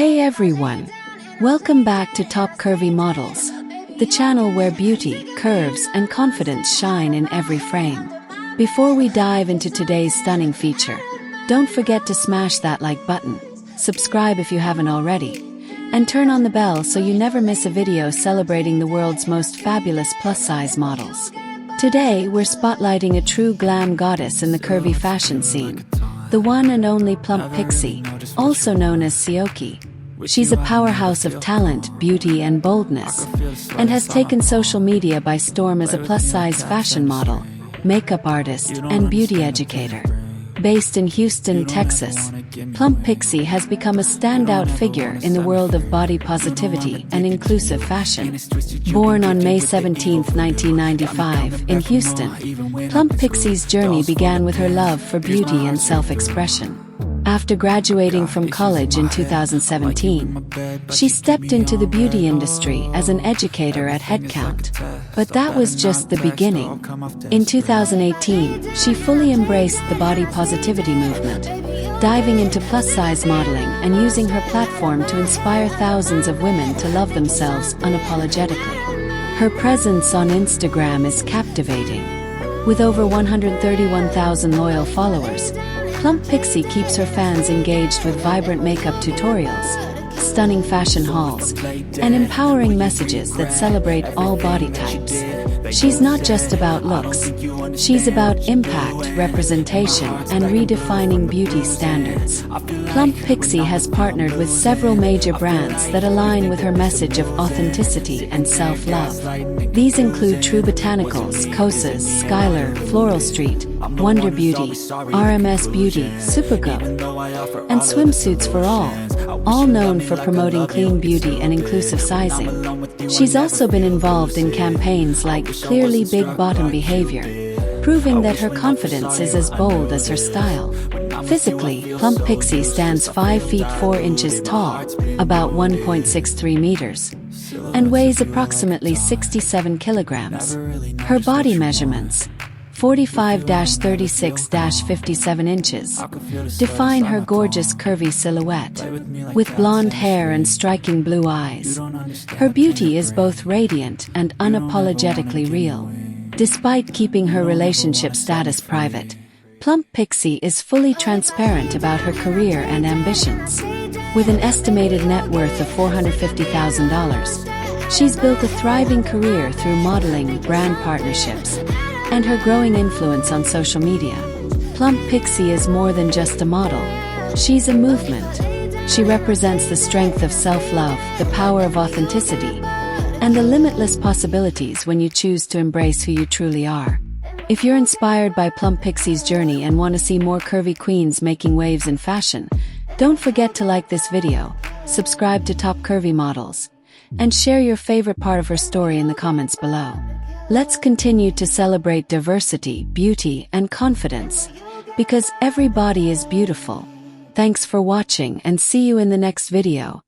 Hey everyone! Welcome back to Top Curvy Models, the channel where beauty, curves, and confidence shine in every frame. Before we dive into today's stunning feature, don't forget to smash that like button, subscribe if you haven't already, and turn on the bell so you never miss a video celebrating the world's most fabulous plus-size models. Today we're spotlighting a true glam goddess in the curvy fashion scene, the one and only Plump Pixie, also known as Sioki. She's a powerhouse of talent, beauty, and boldness, and has taken social media by storm as a plus-size fashion model, makeup artist, and beauty educator. Based in Houston, Texas, Plump Pixie has become a standout figure in the world of body positivity and inclusive fashion. Born on May 17, 1995, in Houston, Plump Pixie's journey began with her love for beauty and self-expression. After graduating from college in 2017, she stepped into the beauty industry as an educator at Headcount. But that was just the beginning. In 2018, she fully embraced the body positivity movement, diving into plus-size modeling and using her platform to inspire thousands of women to love themselves unapologetically. Her presence on Instagram is captivating. With over 131,000 loyal followers, Plump Pixie keeps her fans engaged with vibrant makeup tutorials, stunning fashion hauls, and empowering messages that celebrate all body types. She's not just about looks, she's about impact, representation, and redefining beauty standards. Plump Pixie has partnered with several major brands that align with her message of authenticity and self-love. These include True Botanicals, Kosas, Skylar, Floral Street, Wonder Beauty, RMS Beauty, Supergo, and Swimsuits for all known for promoting clean beauty and inclusive sizing. She's also been involved in campaigns like Clearly Big Bottom Behavior, proving that her confidence is as bold as her style. Physically, Plump Pixie stands 5 feet 4 inches tall, about 1.63 meters, and weighs approximately 67 kilograms. Her body measurements, 45-36-57 inches, define her gorgeous curvy silhouette. With blonde hair and striking blue eyes, her beauty is both radiant and unapologetically real. Despite keeping her relationship status private, Plump Pixie is fully transparent about her career and ambitions. With an estimated net worth of $450,000, she's built a thriving career through modeling, brand partnerships, and her growing influence on social media. Plump Pixie is more than just a model. She's a movement. She represents the strength of self-love, the power of authenticity, and the limitless possibilities when you choose to embrace who you truly are. If you're inspired by Plump Pixie's journey and want to see more curvy queens making waves in fashion, don't forget to like this video, subscribe to Top Curvy Models, and share your favorite part of her story in the comments below. Let's continue to celebrate diversity, beauty, and confidence, because every body is beautiful. Thanks for watching and see you in the next video.